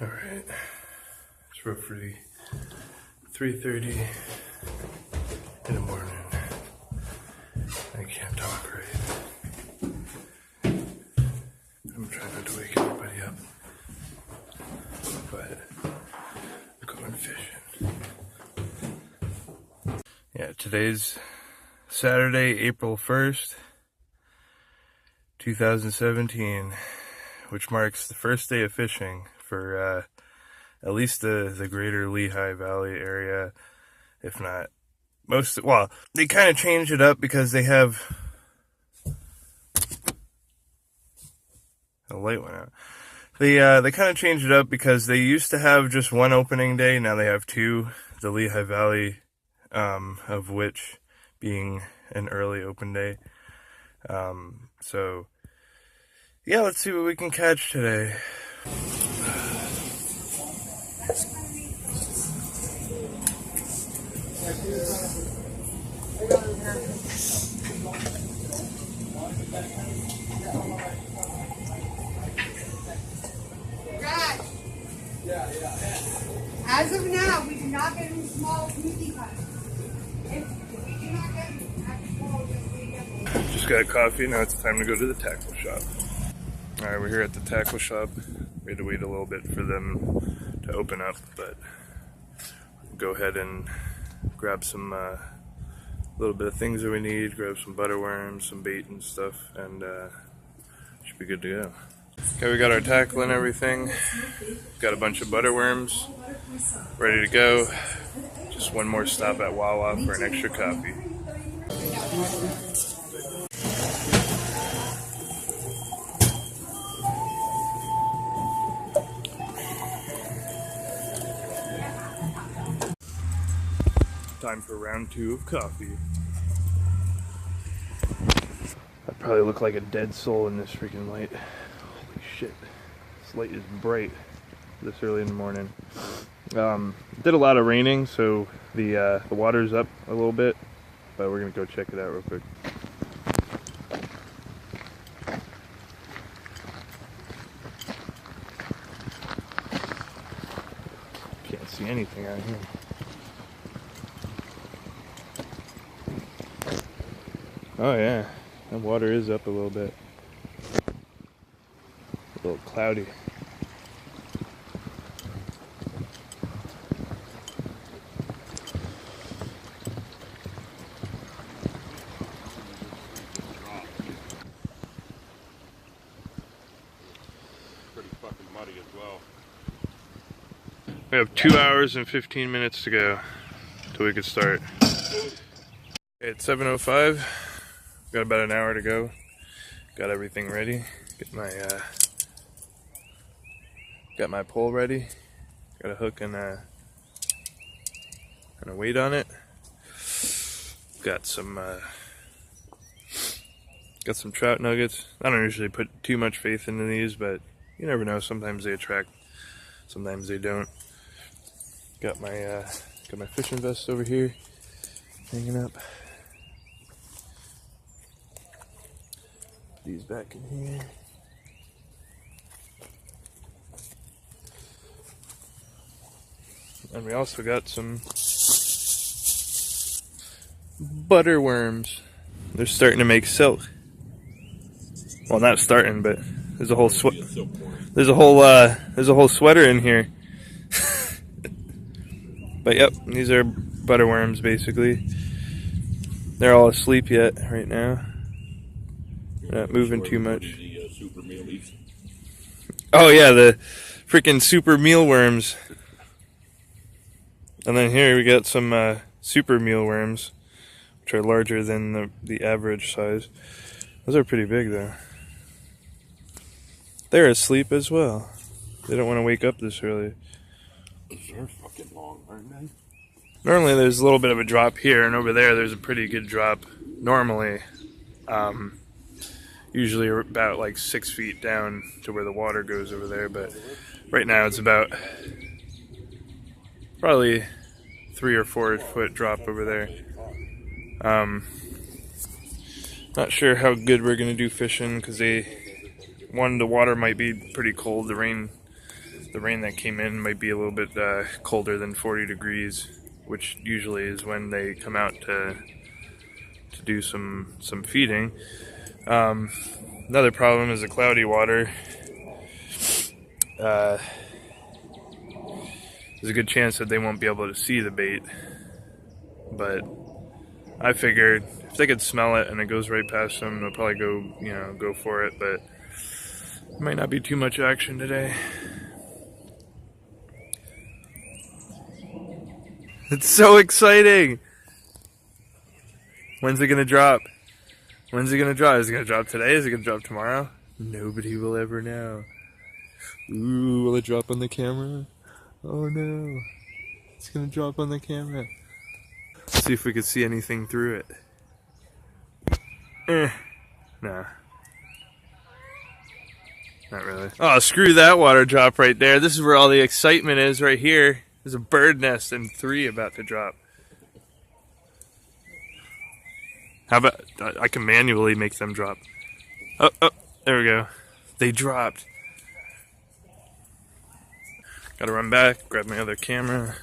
Alright, it's roughly 3:30 in the morning. I can't talk right. I'm trying not to wake everybody up, but I'm going fishing. Yeah, today's Saturday, April 1st, 2017, which marks the first day of fishing for at least the greater Lehigh Valley area, if not most. Well, they kind of changed it up because they have the light went out. They kind of changed it up because they used to have just one opening day. Now they have two. The Lehigh Valley, of which being an early open day. So yeah, let's see what we can catch today. As of now, we do not get any small smoothie cuts. If we do not get any small, Just got coffee, now it's time to go to the tackle shop. Alright, we're here at the tackle shop. We had to wait a little bit for them to open up, but we'll go ahead and grab some little bit of things that we need, grab some butterworms, some bait and stuff, and should be good to go. Okay, we got our tackle and everything. Got a bunch of butterworms ready to go. Just one more stop at Wawa for an extra coffee. Time for round 2 of coffee. I probably look like a dead soul in this freaking light. Holy shit. This light is bright this early in the morning. Did a lot of raining, so the water's up a little bit, but we're gonna go check it out real quick. Can't see anything out here. Oh yeah, the water is up a little bit. A little cloudy. Pretty fucking muddy as well. We have 2 hours and 15 minutes to go till we can start. It's 7:05. Got about an hour to go. Got everything ready. Got my pole ready. Got a hook and a weight on it. Got some trout nuggets. I don't usually put too much faith into these, but you never know. Sometimes they attract, sometimes they don't. Got my fishing vest over here, hanging up. These back in here. And we also got some butterworms. They're starting to make silk. Well, not starting, but there's a whole there's a whole sweater in here. But yep, these are butterworms basically. They're all asleep yet right now. Not moving too much. Oh yeah, the freaking super mealworms. And then here we got some super mealworms, which are larger than the average size. Those are pretty big though. They're asleep as well. They don't want to wake up this early. They're fucking long, aren't they? Normally there's a little bit of a drop here, and over there's a pretty good drop normally. Usually about like 6 feet down to where the water goes over there, but right now it's about probably 3 or 4 foot drop over there. Not sure how good we're gonna do fishing because the water might be pretty cold. The rain the rain that came in might be a little bit colder than 40 degrees, which usually is when they come out to do some feeding. Another problem is the cloudy water. There's a good chance that they won't be able to see the bait, but I figured if they could smell it and it goes right past them, they'll probably go for it, but it might not be too much action today. It's so exciting! When's it gonna drop? When's it gonna drop? Is it gonna drop today? Is it gonna drop tomorrow? Nobody will ever know. Ooh, will it drop on the camera? Oh no. It's gonna drop on the camera. Let's see if we can see anything through it. Nah. Not really. Oh, screw that water drop right there. This is where all the excitement is right here. There's a bird nest and 3 about to drop. How about I can manually make them drop? Oh, there we go. They dropped. Gotta run back, grab my other camera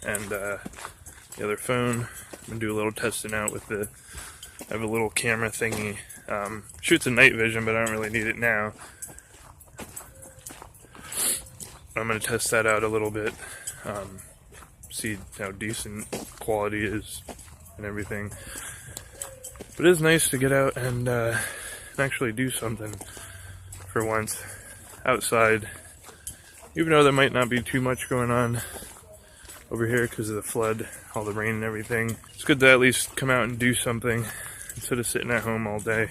and the other phone. I'm gonna do a little testing out with I have a little camera thingy. Shoots a night vision, but I don't really need it now. I'm gonna test that out a little bit. See how decent quality is and everything. But it is nice to get out and actually do something for once outside. Even though there might not be too much going on over here because of the flood, all the rain and everything. It's good to at least come out and do something instead of sitting at home all day.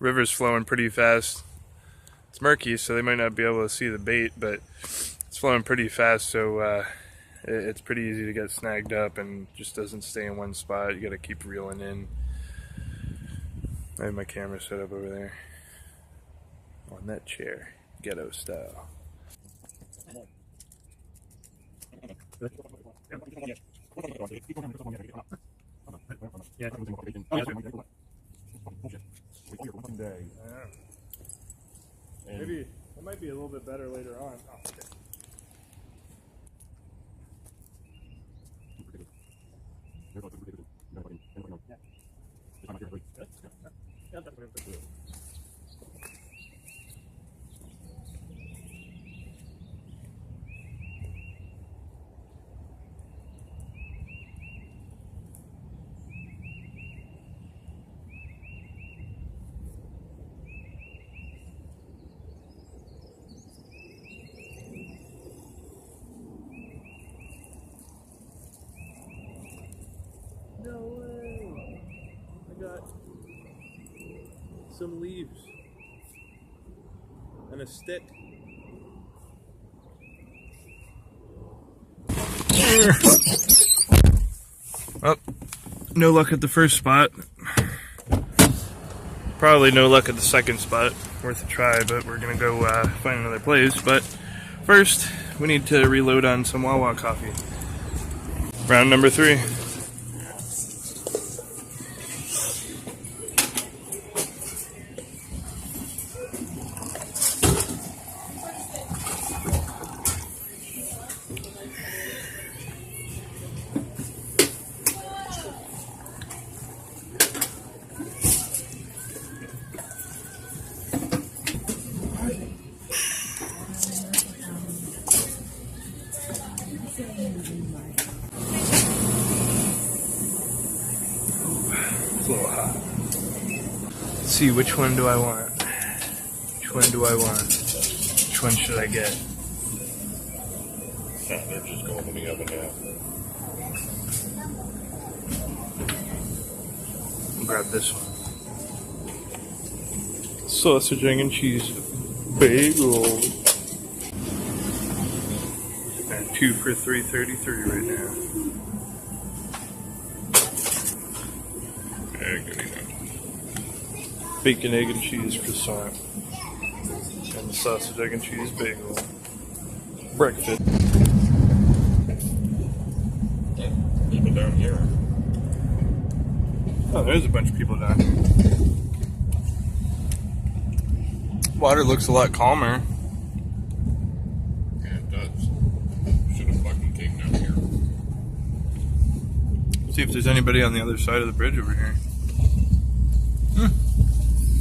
River's flowing pretty fast. It's murky, so they might not be able to see the bait, but it's flowing pretty fast, so it's pretty easy to get snagged up and just doesn't stay in one spot. You gotta keep reeling in. I have my camera set up over there on that chair, ghetto style. Maybe it might be a little bit better later on. Oh, okay. No way! I got some leaves and a stick. Well, no luck at the first spot. Probably no luck at the second spot. Worth a try, but we're gonna go find another place. But first, we need to reload on some Wawa coffee. Round number 3. It's a little hot. Let's see, which one do I want? Which one do I want? Which one should I get? Yeah, they're just going in the oven now. I'll grab this one. Sausage, egg, and cheese bagel. And 2 for $3.33 right now. Yeah, good enough. Bacon, egg, and cheese croissant. And the sausage, egg, and cheese bagel. Breakfast. People down here. Oh, there's a bunch of people down here. Water looks a lot calmer. Yeah, it does. Should have fucking came down here. See if there's anybody on the other side of the bridge over here.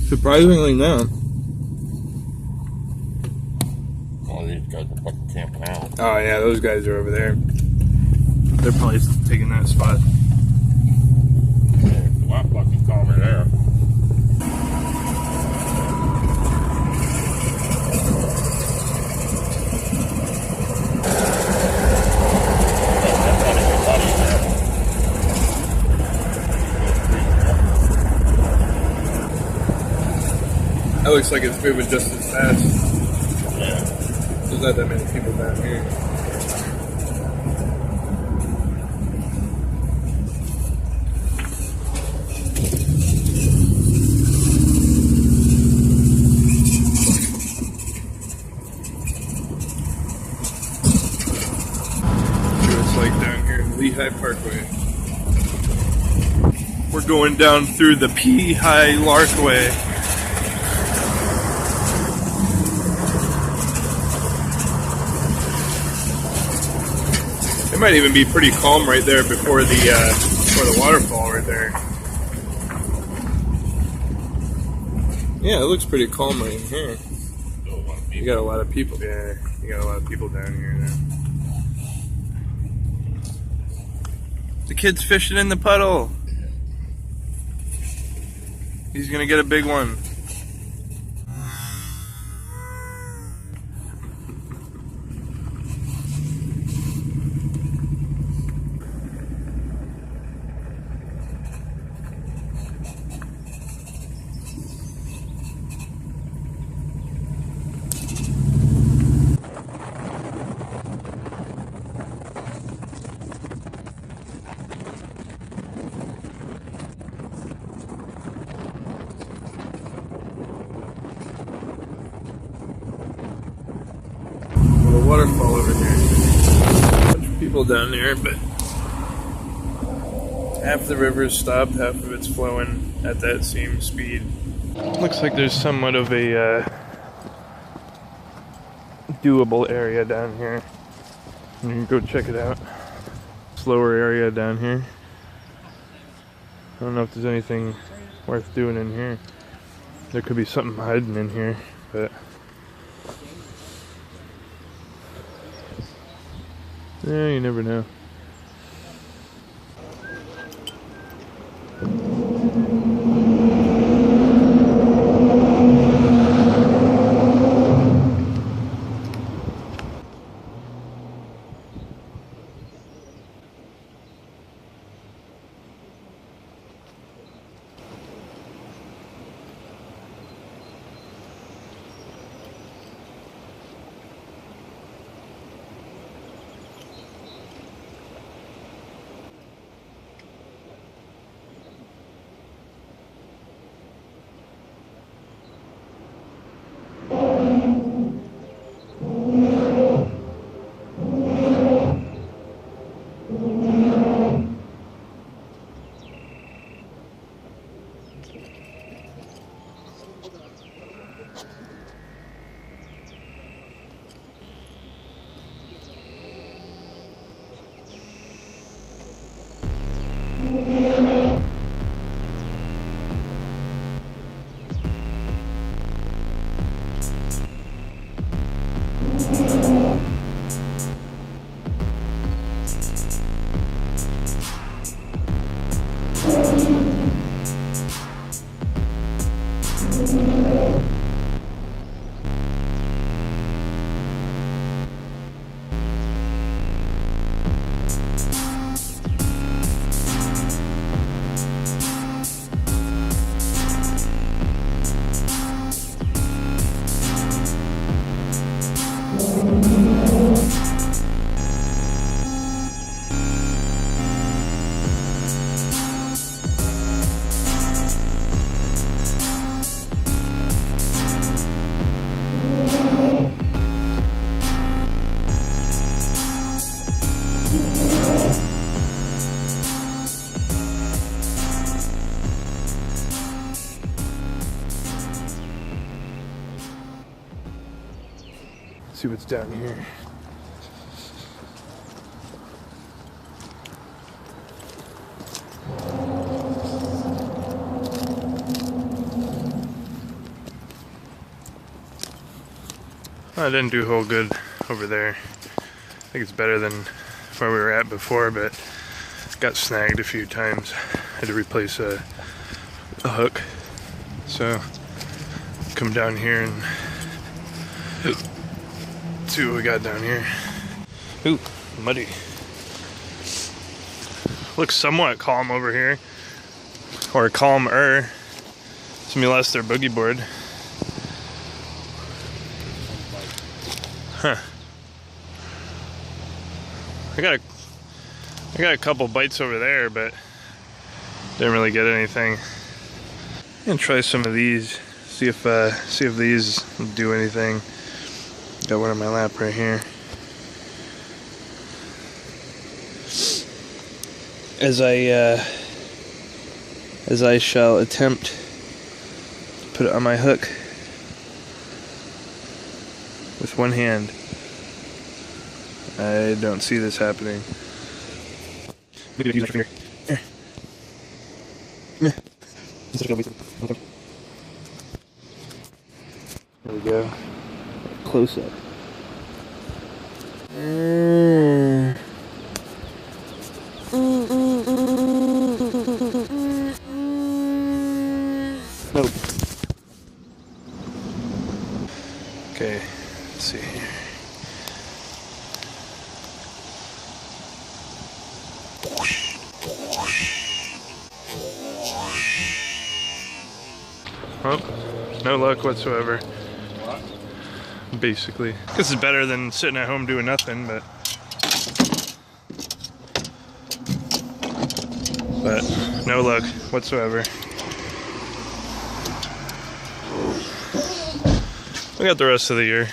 Surprisingly, no. Oh, these guys are fucking camping out. Oh yeah, those guys are over there. They're probably taking that spot. Yeah, it's a lot fucking calmer there. That looks like it's moving just as fast. Yeah. There's not that many people down here. See what it's like down here in Lehigh Parkway. We're going down through the P-High Larkway. It might even be pretty calm right there before the waterfall right there. Yeah, it looks pretty calm right here. You got a lot of people. Yeah, you got a lot of people down here now. The kid's fishing in the puddle. He's gonna get a big one. Waterfall over here. A bunch of people down there, but half the river's stopped, half of it's flowing at that same speed. Looks like there's somewhat of a doable area down here. You can go check it out. Slower area down here. I don't know if there's anything worth doing in here. There could be something hiding in here, but yeah, you never know. See what's down here. Well, I didn't do whole good over there. I think it's better than where we were at before, but got snagged a few times. Had to replace a hook. So come down here and see what we got down here. Ooh, muddy. Looks somewhat calm over here, or calmer. Somebody lost their boogie board. Huh. I got a couple bites over there, but didn't really get anything. I'm gonna try some of these. See if these do anything. Got one on my lap right here. As I shall attempt to put it on my hook with one hand. I don't see this happening. Maybe use my finger. There we go. Close up. Nope. Okay, let's see here. Oh, no luck whatsoever. Basically. This is better than sitting at home doing nothing, but no luck whatsoever. We got the rest of the year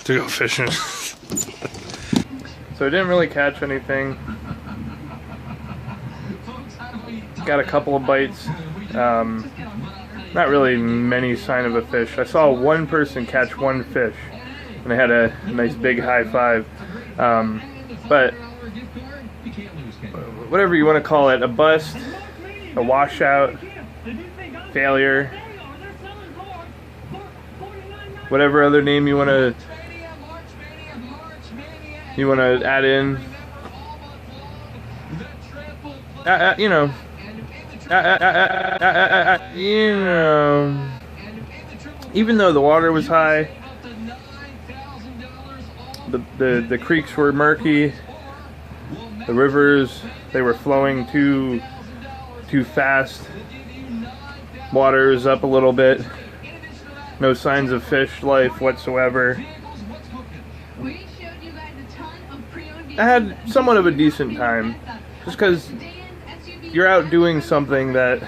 to go fishing. So I didn't really catch anything. Got a couple of bites. Not really many sign of a fish. I saw one person catch one fish, and they had a nice big high five. But whatever you want to call it, a bust, a washout, failure, whatever other name you want to add in. You know, even though the water was high, the creeks were murky, the rivers, they were flowing too fast, water is up a little bit, no signs of fish life whatsoever. I had somewhat of a decent time, just because you're out doing something that,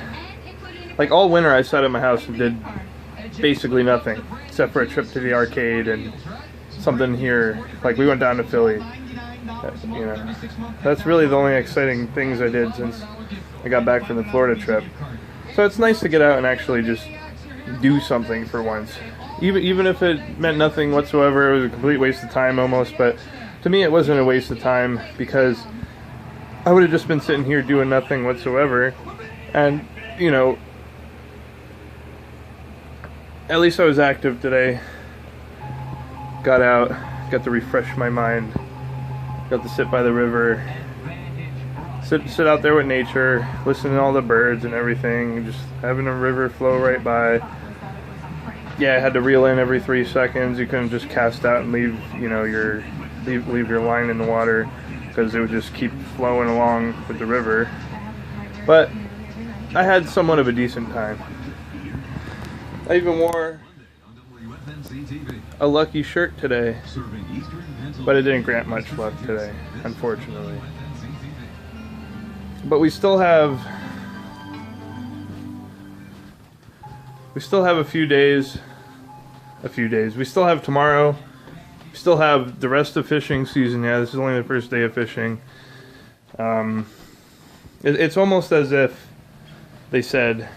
like all winter I sat at my house and did basically nothing, except for a trip to the arcade and something here, like we went down to Philly. You know, that's really the only exciting things I did since I got back from the Florida trip. So it's nice to get out and actually just do something for once. Even if it meant nothing whatsoever, it was a complete waste of time almost, but to me it wasn't a waste of time because I would have just been sitting here doing nothing whatsoever, and, you know, at least I was active today. Got out, got to refresh my mind, got to sit by the river, sit out there with nature, listen to all the birds and everything, just having a river flow right by. Yeah, I had to reel in every 3 seconds. You couldn't just cast out and leave, you know, leave your line in the water, because it would just keep flowing along with the river. But I had somewhat of a decent time. I even wore a lucky shirt today, but it didn't grant much luck today, unfortunately. But we still have a few days. We still have tomorrow. We still have the rest of fishing season. Yeah, this is only the first day of fishing. It's almost as if they said,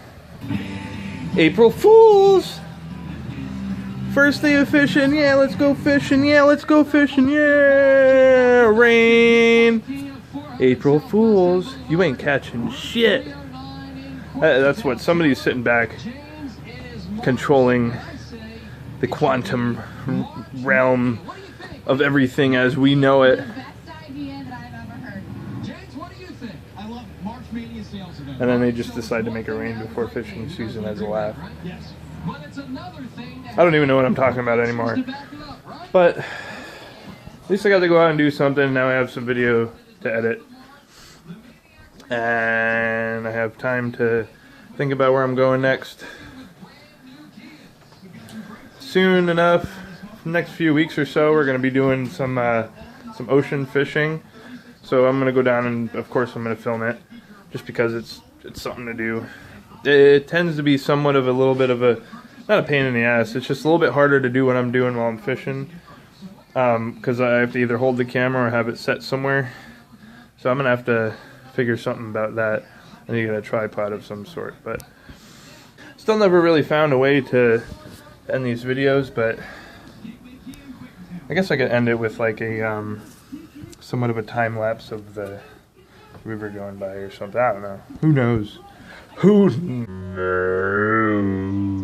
April Fools! First day of fishing. Yeah, let's go fishing. Yeah, let's go fishing. Yeah, rain. April Fools. You ain't catching shit. That's what somebody's sitting back controlling the quantum realm of everything as we know it. And then they just decide to make it rain before fishing season as a laugh. I don't even know what I'm talking about anymore. But at least I got to go out and do something. Now I have some video to edit. And I have time to think about where I'm going next. Soon enough, next few weeks or so, we're going to be doing some ocean fishing. So I'm going to go down and, of course, I'm going to film it. Just because it's something to do. It tends to be somewhat of a little bit of a, not a pain in the ass, it's just a little bit harder to do what I'm doing while I'm fishing. Because I have to either hold the camera or have it set somewhere. So I'm going to have to figure something about that. I need to get a tripod of some sort. But still never really found a way to end these videos, but I guess I could end it with like a somewhat of a time lapse of the river going by or something. I don't know. Who knows? Who knows?